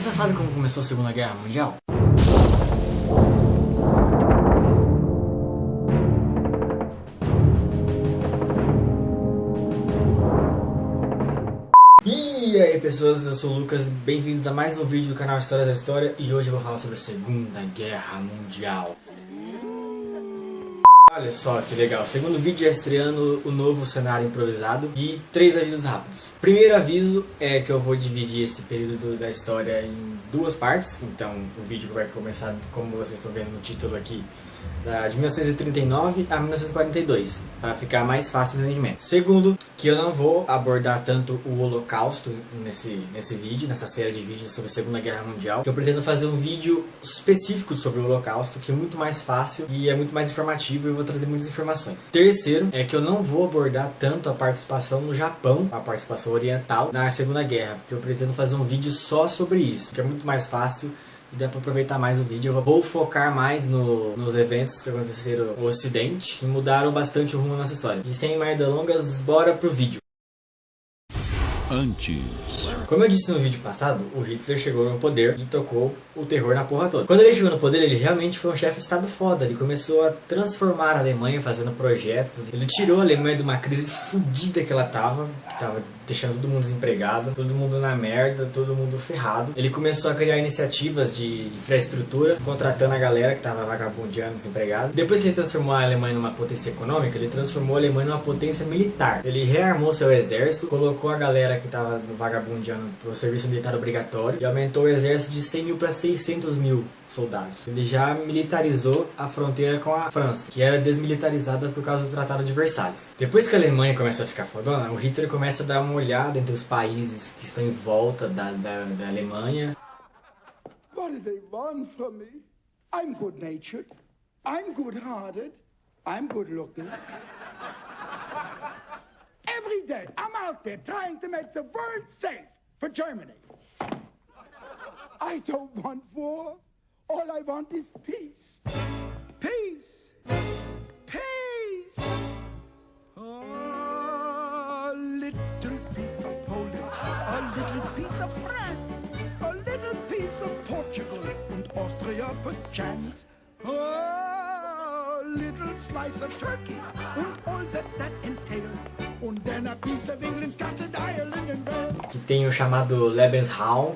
Você sabe como começou a Segunda Guerra Mundial? E aí pessoas, eu sou o Lucas, bem-vindos a mais um vídeo do canal Histórias da História. E hoje eu vou falar sobre a Segunda Guerra Mundial. Olha só que legal, o segundo vídeo é estreando o novo cenário improvisado e 3 avisos rápidos. Primeiro aviso é que eu vou dividir esse período da história em 2 partes. Então o vídeo vai começar, como vocês estão vendo no título aqui, de 1939 a 1942, para ficar mais fácil no entendimento. Segundo, que eu não vou abordar tanto o Holocausto nesse vídeo, nessa série de vídeos sobre a Segunda Guerra Mundial, que eu pretendo fazer um vídeo específico sobre o Holocausto, que é muito mais fácil e é muito mais informativo e eu vou trazer muitas informações. Terceiro, é que eu não vou abordar tanto a participação no Japão, a participação oriental, na Segunda Guerra, porque eu pretendo fazer um vídeo só sobre isso, que é muito mais fácil e dá para aproveitar mais o vídeo. Eu vou focar mais nos eventos que aconteceram no Ocidente e mudaram bastante o rumo da nossa história. E sem mais delongas, bora pro vídeo. Como eu disse no vídeo passado, o Hitler chegou no poder e tocou o terror na porra toda. Quando ele chegou no poder, ele realmente foi um chefe de estado foda. Ele começou a transformar a Alemanha, fazendo projetos. Ele tirou a Alemanha de uma crise fodida que ela tava deixando todo mundo desempregado, todo mundo na merda, todo mundo ferrado. Ele começou a criar iniciativas de infraestrutura, contratando a galera que tava vagabundeando, desempregado. Depois que ele transformou a Alemanha numa potência econômica, ele transformou a Alemanha numa potência militar. Ele rearmou seu exército, colocou a galera que tava vagabundeando pro serviço militar obrigatório e aumentou o exército de 100 mil para 600 mil soldados. Ele já militarizou a fronteira com a França, que era desmilitarizada por causa do Tratado de Versalhes. Depois que a Alemanha começa a ficar fodona, o Hitler começa a dar uma olhada entre os países que estão em volta da Alemanha. What do they want from me? I'm good-natured. I'm good-hearted. I'm good-looking. Every day I'm out there trying to make the world safe for Germany. I don't want war. All I want is peace. Peace. Peace. A little piece of Poland, a little piece of France, a little piece of Portugal and Austria perchance. A little slice of Turkey and all that entails. And then a piece of England, Scotland, Ireland and Wales. Que tem o chamado Lebensraum.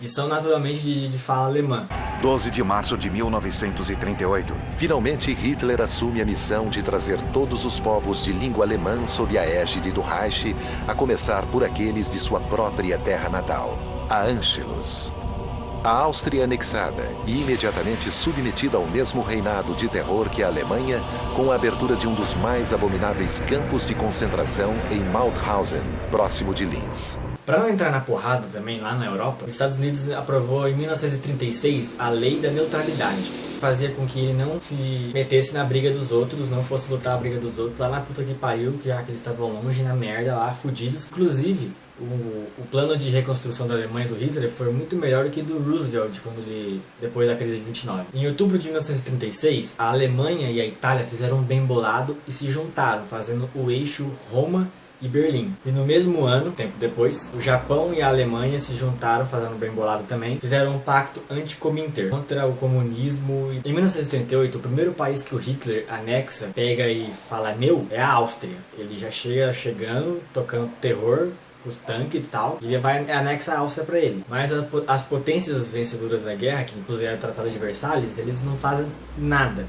E são naturalmente de fala alemã. 12 de março de 1938. Finalmente, Hitler assume a missão de trazer todos os povos de língua alemã sob a égide do Reich, a começar por aqueles de sua própria terra natal, a Anschluss. A Áustria anexada e imediatamente submetida ao mesmo reinado de terror que a Alemanha, com a abertura de um dos mais abomináveis campos de concentração em Mauthausen, próximo de Linz. Para não entrar na porrada também lá na Europa, os Estados Unidos aprovou em 1936 a Lei da Neutralidade, que fazia com que ele não se metesse na briga dos outros, não fosse lutar a briga dos outros lá na puta que pariu, que eles estavam longe, na merda lá, fudidos. Inclusive, o plano de reconstrução da Alemanha do Hitler foi muito melhor do que do Roosevelt depois da crise de 29. Em outubro de 1936, a Alemanha e a Itália fizeram um bem bolado e se juntaram, fazendo o eixo Roma e Berlim. E no mesmo ano, tempo depois, o Japão e a Alemanha se juntaram, fazendo bem bolado também, fizeram um pacto anti-Cominter contra o comunismo. Em 1938, o primeiro país que o Hitler anexa, pega e fala meu, é a Áustria. Ele já chegando, tocando terror, os tanques e tal, e ele vai anexar a Áustria para ele. Mas as potências vencedoras da guerra, que inclusive era o Tratado de Versalhes, eles não fazem nada.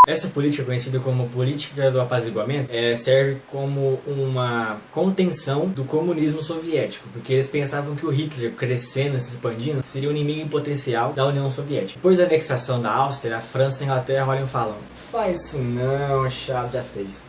Essa política, conhecida como política do apaziguamento, serve como uma contenção do comunismo soviético, porque eles pensavam que o Hitler, crescendo, se expandindo, seria um inimigo em potencial da União Soviética. Depois da anexação da Áustria, a França e a Inglaterra olham e falam: faz isso não, chato, já fez.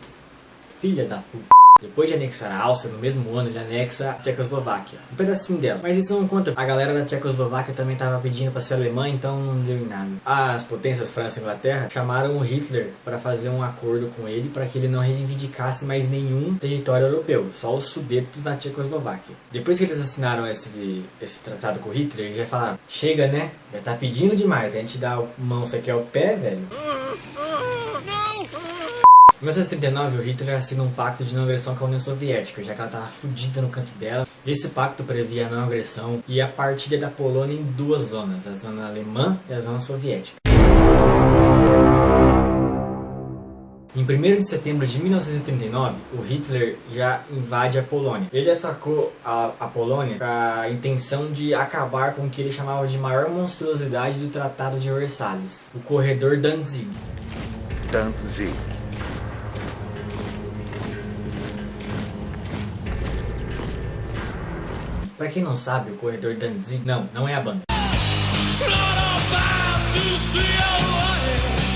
Filha da puta. Depois de anexar a Áustria, no mesmo ano ele anexa a Tchecoslováquia, um pedacinho dela. Mas isso não conta. A galera da Tchecoslováquia também estava pedindo para ser alemã, então não deu em nada. As potências França e Inglaterra chamaram o Hitler para fazer um acordo com ele para que ele não reivindicasse mais nenhum território europeu, só os Sudetos na Tchecoslováquia. Depois que eles assinaram esse tratado com o Hitler, eles já falaram: chega, né? Já tá pedindo demais, a gente dá a mão, você quer o pé, velho? Em 1939, o Hitler assina um pacto de não agressão com a União Soviética, já que ela estava fudida no canto dela. Esse pacto previa a não agressão e a partilha da Polônia em duas zonas, a zona alemã e a zona soviética. Em 1º de setembro de 1939, o Hitler já invade a Polônia. Ele atacou a Polônia com a intenção de acabar com o que ele chamava de maior monstruosidade do Tratado de Versalhes, o corredor Danzig. Danzig. Pra quem não sabe, o corredor Danzig não é a banda.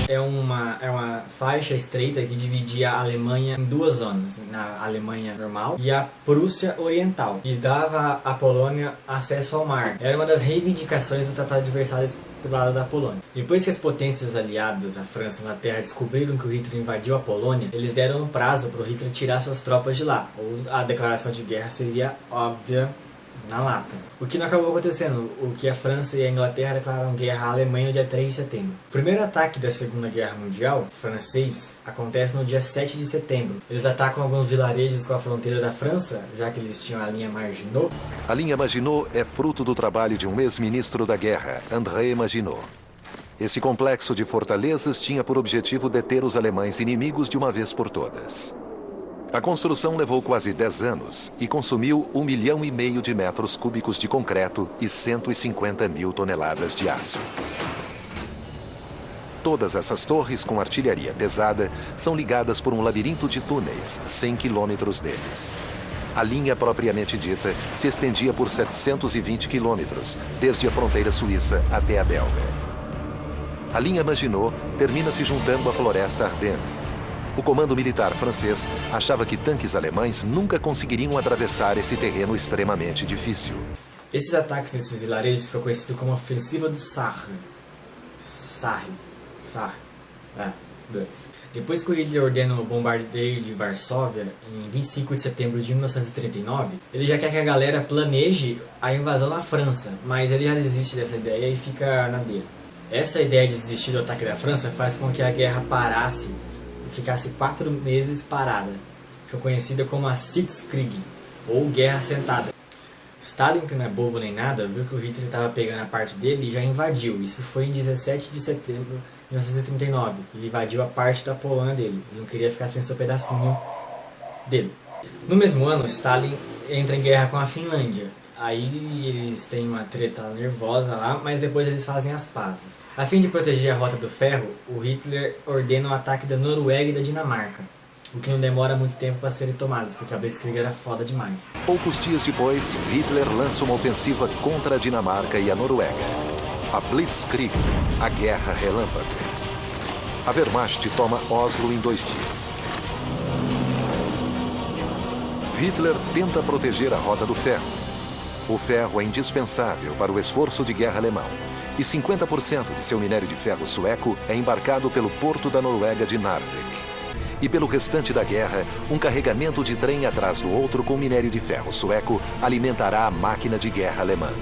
É uma faixa estreita que dividia a Alemanha em duas zonas, na Alemanha normal e a Prússia Oriental, e dava à Polônia acesso ao mar. Era uma das reivindicações do Tratado de Versalhes do lado da Polônia. Depois que as potências aliadas, a França e a Inglaterra, descobriram que o Hitler invadiu a Polônia, eles deram um prazo para o Hitler tirar suas tropas de lá, ou a declaração de guerra seria óbvia na lata. O que não acabou acontecendo, o que a França e a Inglaterra declararam guerra à Alemanha no dia 3 de setembro. O primeiro ataque da Segunda Guerra Mundial, francês, acontece no dia 7 de setembro. Eles atacam alguns vilarejos com a fronteira da França, já que eles tinham a linha Maginot. A linha Maginot é fruto do trabalho de um ex-ministro da guerra, André Maginot. Esse complexo de fortalezas tinha por objetivo deter os alemães inimigos de uma vez por todas. A construção levou quase 10 anos e consumiu 1,5 milhão de metros cúbicos de concreto e 150 mil toneladas de aço. Todas essas torres com artilharia pesada são ligadas por um labirinto de túneis, 100 quilômetros deles. A linha propriamente dita se estendia por 720 quilômetros, desde a fronteira suíça até a belga. A linha Maginot termina se juntando à floresta Ardennes. O comando militar francês achava que tanques alemães nunca conseguiriam atravessar esse terreno extremamente difícil. Esses ataques nesses vilarejos ficam conhecidos como a Ofensiva do Sarre. Depois que o Hitler ordena o bombardeio de Varsóvia, em 25 de setembro de 1939, ele já quer que a galera planeje a invasão da França, mas ele já desiste dessa ideia e fica na dele. Essa ideia de desistir do ataque da França faz com que a guerra parasse, ficasse 4 meses parada. Foi conhecida como a Sitzkrieg, ou Guerra Sentada. Stalin, que não é bobo nem nada, viu que o Hitler estava pegando a parte dele e já invadiu. Isso foi em 17 de setembro de 1939. Ele invadiu a parte da Polônia dele. Ele não queria ficar sem seu pedacinho dele. No mesmo ano, Stalin entra em guerra com a Finlândia. Aí eles têm uma treta nervosa lá, mas depois eles fazem as pazes. A fim de proteger a Rota do Ferro, o Hitler ordena o ataque da Noruega e da Dinamarca, o que não demora muito tempo para serem tomados, porque a Blitzkrieg era foda demais. Poucos dias depois, Hitler lança uma ofensiva contra a Dinamarca e a Noruega. A Blitzkrieg, a Guerra Relâmpago. A Wehrmacht toma Oslo em 2 dias. Hitler tenta proteger a Rota do Ferro. O ferro é indispensável para o esforço de guerra alemão, e 50% de seu minério de ferro sueco é embarcado pelo porto da Noruega de Narvik. E pelo restante da guerra, um carregamento de trem atrás do outro com minério de ferro sueco alimentará a máquina de guerra alemã.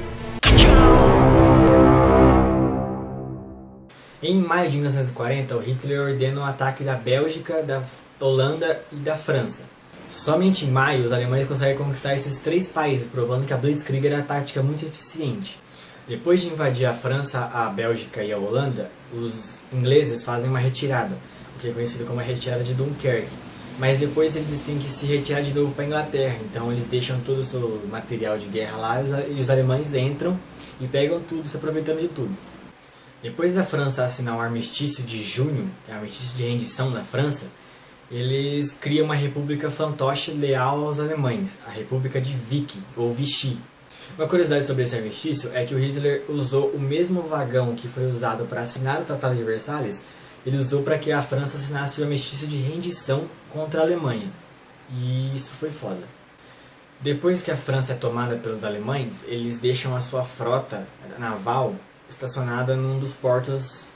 Em maio de 1940, o Hitler ordena o ataque da Bélgica, da Holanda e da França. Somente em maio, os alemães conseguem conquistar esses 3 países, provando que a Blitzkrieg era uma tática muito eficiente. Depois de invadir a França, a Bélgica e a Holanda, os ingleses fazem uma retirada, o que é conhecido como a retirada de Dunkerque. Mas depois eles têm que se retirar de novo para a Inglaterra, então eles deixam todo o seu material de guerra lá e os alemães entram e pegam tudo, se aproveitando de tudo. Depois da França assinar o armistício de junho, o armistício de rendição da França, eles criam uma república fantoche leal aos alemães, a República de Vichy, ou Vichy. Uma curiosidade sobre esse armistício é que o Hitler usou o mesmo vagão que foi usado para assinar o Tratado de Versalhes, ele usou para que a França assinasse o armistício de rendição contra a Alemanha. E isso foi foda. Depois que a França é tomada pelos alemães, eles deixam a sua frota naval estacionada num dos portos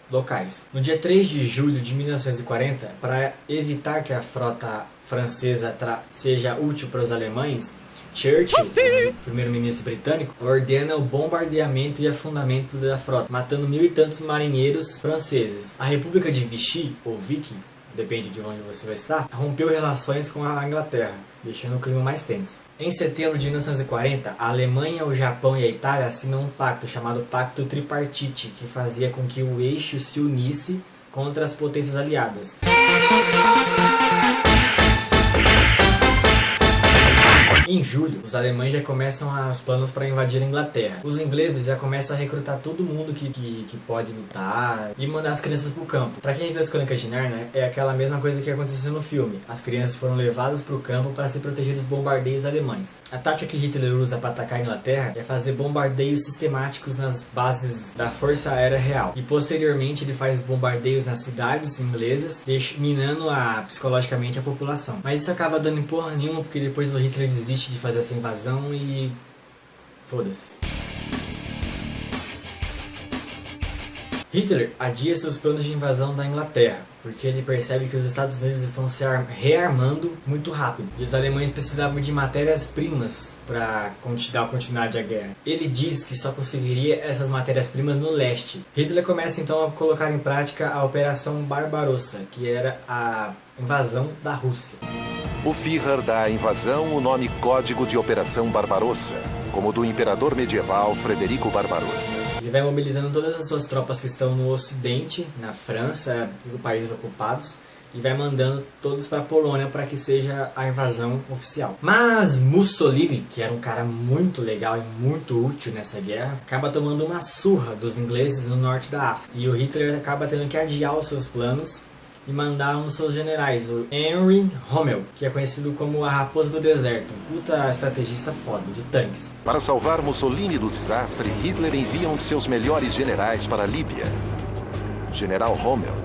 locais. No dia 3 de julho de 1940, para evitar que a frota francesa seja útil para os alemães, Churchill, o primeiro-ministro britânico, ordena o bombardeamento e afundamento da frota, matando 1.000 e tantos marinheiros franceses. A República de Vichy, ou Vichy, depende de onde você vai estar, rompeu relações com a Inglaterra, deixando o clima mais tenso. Em setembro de 1940, a Alemanha, o Japão e a Itália assinam um pacto chamado Pacto Tripartite, que fazia com que o eixo se unisse contra as potências aliadas. Em julho, os alemães já começam os planos para invadir a Inglaterra. Os ingleses já começam a recrutar todo mundo que pode lutar e mandar as crianças pro campo. Para quem viu as Crônicas de Nárnia, é aquela mesma coisa que aconteceu no filme. As crianças foram levadas pro campo para se proteger dos bombardeios alemães. A tática que Hitler usa para atacar a Inglaterra é fazer bombardeios sistemáticos nas bases da Força Aérea Real. E posteriormente ele faz bombardeios nas cidades inglesas, minando psicologicamente a população. Mas isso acaba dando em porra nenhuma, porque depois o Hitler desiste de fazer essa invasão e foda-se. Hitler adia seus planos de invasão da Inglaterra, porque ele percebe que os Estados Unidos estão se rearmando muito rápido, e os alemães precisavam de matérias-primas para dar continuidade à guerra. Ele diz que só conseguiria essas matérias-primas no leste. Hitler começa então a colocar em prática a Operação Barbarossa, que era a invasão da Rússia. O Führer dá à invasão o nome Código de Operação Barbarossa, como do imperador medieval Frederico Barbarossa. Ele vai mobilizando todas as suas tropas que estão no ocidente, na França e países ocupados, e vai mandando todos para a Polônia para que seja a invasão oficial. Mas Mussolini, que era um cara muito legal e muito útil nessa guerra, acaba tomando uma surra dos ingleses no norte da África. E o Hitler acaba tendo que adiar os seus planos e mandar um dos seus generais, o Henry Rommel, que é conhecido como a Raposa do Deserto, um puta estrategista foda, de tanques. Para salvar Mussolini do desastre, Hitler envia um de seus melhores generais para a Líbia, General Rommel,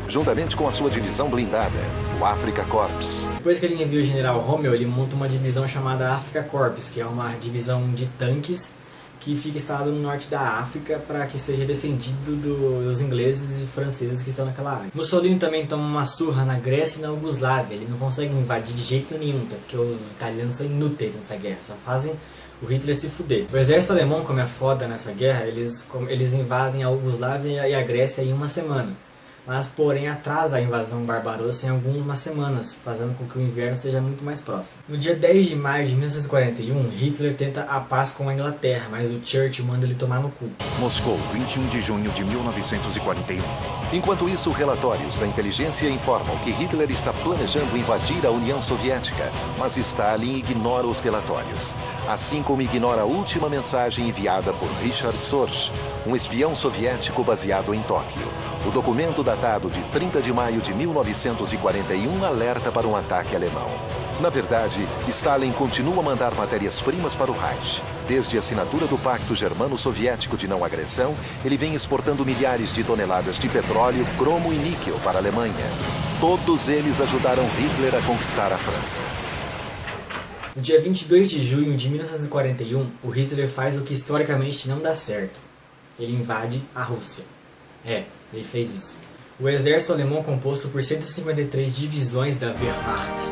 juntamente com a sua divisão blindada, o Afrika Korps. Depois que ele envia o General Rommel, ele monta uma divisão chamada Afrika Korps, que é uma divisão de tanques que fica instalado no norte da África para que seja defendido dos ingleses e franceses que estão naquela área. Mussolini também toma uma surra na Grécia e na Iugoslávia. Ele não consegue invadir de jeito nenhum, porque os italianos são inúteis nessa guerra, só fazem o Hitler se fuder. O exército alemão, como é foda nessa guerra, eles invadem a Iugoslávia e a Grécia em uma semana. Mas porém atrasa a invasão barbarossa em algumas semanas, fazendo com que o inverno seja muito mais próximo. No dia 10 de maio de 1941, Hitler tenta a paz com a Inglaterra, mas o Churchill manda ele tomar no cu. Moscou, 21 de junho de 1941. Enquanto isso, relatórios da inteligência informam que Hitler está planejando invadir a União Soviética, mas Stalin ignora os relatórios, assim como ignora a última mensagem enviada por Richard Sorge, um espião soviético baseado em Tóquio. O documento datado de 30 de maio de 1941 alerta para um ataque alemão. Na verdade, Stalin continua a mandar matérias-primas para o Reich. Desde a assinatura do Pacto Germano-Soviético de Não Agressão, ele vem exportando milhares de toneladas de petróleo, cromo e níquel para a Alemanha. Todos eles ajudaram Hitler a conquistar a França. No dia 22 de junho de 1941, o Hitler faz o que historicamente não dá certo. Ele invade a Rússia. Ele fez isso. O exército alemão, composto por 153 divisões da Wehrmacht,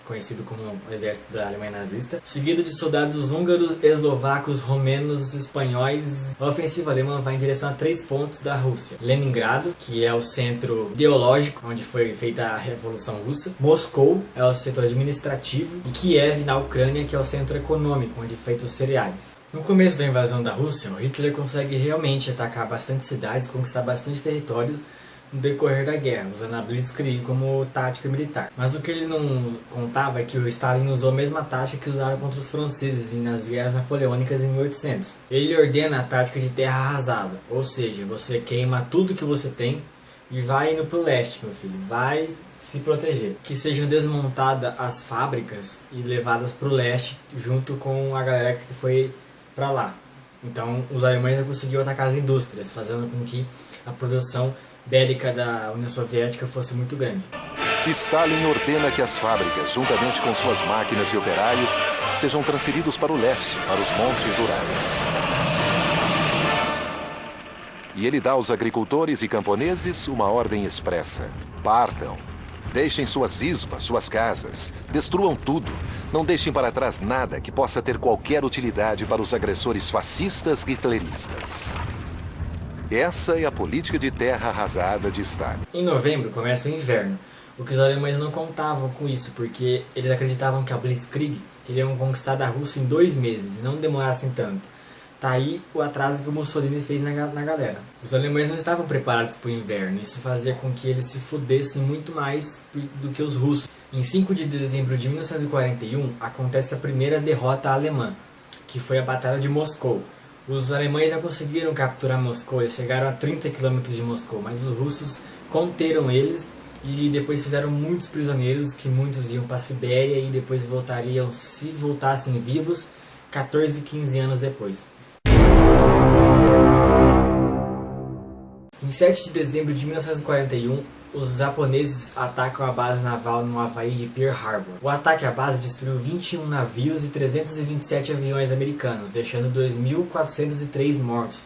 conhecido como o exército da Alemanha nazista, seguido de soldados húngaros, eslovacos, romenos, espanhóis. A ofensiva alemã vai em direção a 3 pontos da Rússia: Leningrado, que é o centro ideológico onde foi feita a Revolução Russa; Moscou é o centro administrativo; e Kiev, na Ucrânia, que é o centro econômico, onde foi feitos os cereais. No começo da invasão da Rússia, o Hitler consegue realmente atacar bastante cidades, conquistar bastante território no decorrer da guerra, usando a Blitzkrieg como tática militar. Mas o que ele não contava é que o Stalin usou a mesma tática que usaram contra os franceses nas guerras napoleônicas em 1800. Ele ordena a tática de terra arrasada, ou seja, você queima tudo que você tem e vai indo pro leste, meu filho, vai se proteger. Que sejam desmontadas as fábricas e levadas pro leste junto com a galera que foi para lá. Então os alemães conseguiram atacar as indústrias, fazendo com que a produção bélica da União Soviética fosse muito grande. Stalin ordena que as fábricas, juntamente com suas máquinas e operários, sejam transferidos para o leste, para os montes Urais. E ele dá aos agricultores e camponeses uma ordem expressa: partam. Deixem suas isbas, suas casas, destruam tudo. Não deixem para trás nada que possa ter qualquer utilidade para os agressores fascistas hitleristas. Essa é a política de terra arrasada de Stalin. Em novembro começa o inverno, o que os alemães não contavam com isso, porque eles acreditavam que a Blitzkrieg teriam conquistado a Rússia em 2 meses e não demorassem tanto. Tá aí o atraso que o Mussolini fez na galera. Os alemães não estavam preparados para o inverno, isso fazia com que eles se fudessem muito mais do que os russos. Em 5 de dezembro de 1941 acontece a primeira derrota alemã, que foi a Batalha de Moscou. Os alemães não conseguiram capturar Moscou, eles chegaram a 30 km de Moscou, mas os russos conteram eles e depois fizeram muitos prisioneiros, que muitos iam para a Sibéria e depois voltariam, se voltassem vivos, 14 e 15 anos depois. Em 7 de dezembro de 1941, os japoneses atacam a base naval no Havaí de Pearl Harbor. O ataque à base destruiu 21 navios e 327 aviões americanos, deixando 2.403 mortos,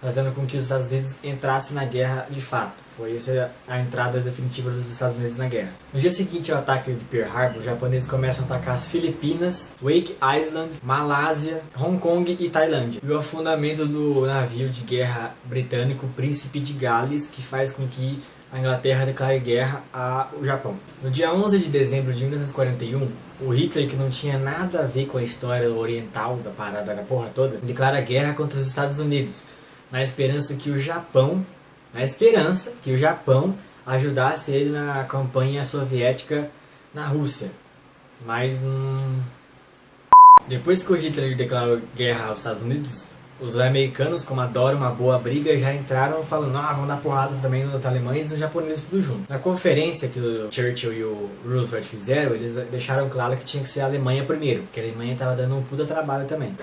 fazendo com que os Estados Unidos entrassem na guerra de fato. Foi essa a entrada definitiva dos Estados Unidos na guerra. No dia seguinte ao ataque de Pearl Harbor, os japoneses começam a atacar as Filipinas, Wake Island, Malásia, Hong Kong e Tailândia. E o afundamento do navio de guerra britânico Príncipe de Gales, que faz com que a Inglaterra declara guerra ao Japão. No dia 11 de dezembro de 1941, o Hitler, que não tinha nada a ver com a história oriental da parada da porra toda, declara guerra contra os Estados Unidos, na esperança que o Japão ajudasse ele na campanha soviética na Rússia. Mas depois que o Hitler declarou guerra aos Estados Unidos, os americanos, como adoram uma boa briga, já entraram falando, vão dar porrada também nos alemães e nos japoneses tudo junto. Na conferência que o Churchill e o Roosevelt fizeram, eles deixaram claro que tinha que ser a Alemanha primeiro, porque a Alemanha estava dando um puta trabalho também.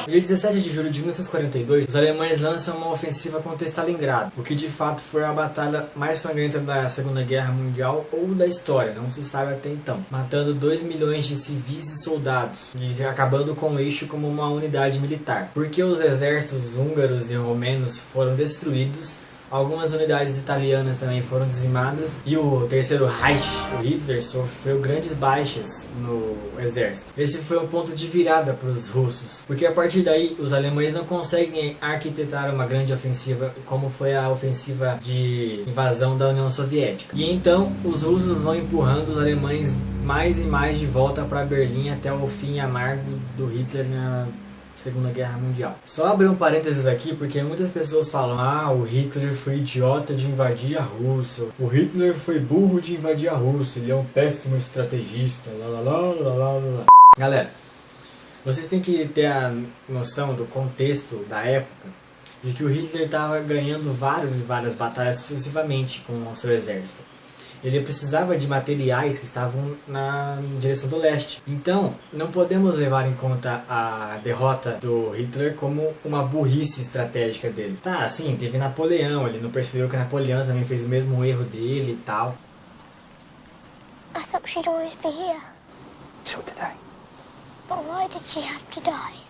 No dia 17 de julho de 1942, os alemães lançam uma ofensiva contra Stalingrado, o que de fato foi a batalha mais sangrenta da Segunda Guerra Mundial ou da história, não se sabe até então, matando 2 milhões de civis e soldados e acabando com o eixo como uma unidade militar. Porque os exércitos húngaros e romenos foram destruídos, algumas unidades italianas também foram dizimadas e o Terceiro Reich, o Hitler, sofreu grandes baixas no exército. Esse foi o ponto de virada para os russos, porque a partir daí os alemães não conseguem arquitetar uma grande ofensiva como foi a ofensiva de invasão da União Soviética. E então os russos vão empurrando os alemães mais e mais de volta para Berlim até o fim amargo do Hitler na Segunda Guerra Mundial. Só abrir um parênteses aqui, porque muitas pessoas falam, o Hitler foi idiota de invadir a Rússia, o Hitler foi burro de invadir a Rússia, ele é um péssimo estrategista, Galera, vocês têm que ter a noção do contexto da época, de que o Hitler estava ganhando várias e várias batalhas sucessivamente com o seu exército. Ele precisava de materiais que estavam na direção do leste. Então, não podemos levar em conta a derrota do Hitler como uma burrice estratégica dele. Tá, sim, teve Napoleão, ele não percebeu que Napoleão também fez o mesmo erro dele e tal. I thought she'd always be here. So did I. But why did she have to die?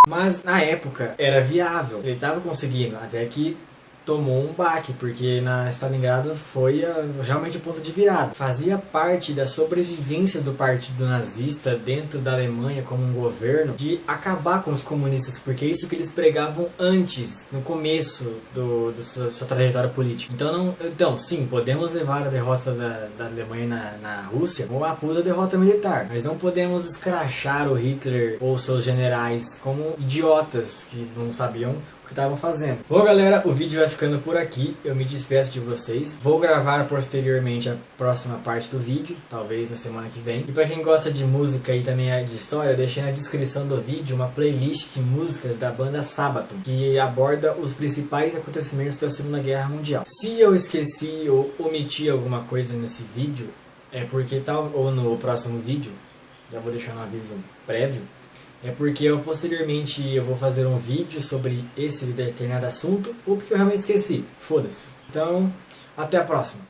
Mas na época era viável, ele estava conseguindo, até que tomou um baque, porque na Stalingrado foi realmente o ponto de virada. Fazia parte da sobrevivência do partido nazista dentro da Alemanha como um governo de acabar com os comunistas, porque é isso que eles pregavam antes, no começo da sua trajetória política. Então, sim, podemos levar a derrota da Alemanha na Rússia como uma puta derrota militar, mas não podemos escrachar o Hitler ou seus generais como idiotas que não sabiam que estavam fazendo. Bom, galera, o vídeo vai ficando por aqui. Eu me despeço de vocês. Vou gravar posteriormente a próxima parte do vídeo, talvez na semana que vem. E para quem gosta de música e também de história, eu deixei na descrição do vídeo uma playlist de músicas da banda Sabaton, que aborda os principais acontecimentos da Segunda Guerra Mundial. Se eu esqueci ou omiti alguma coisa nesse vídeo, é porque ou no próximo vídeo, já vou deixar um aviso prévio, é porque posteriormente eu vou fazer um vídeo sobre esse determinado assunto, ou porque eu realmente esqueci. Foda-se. Então, até a próxima.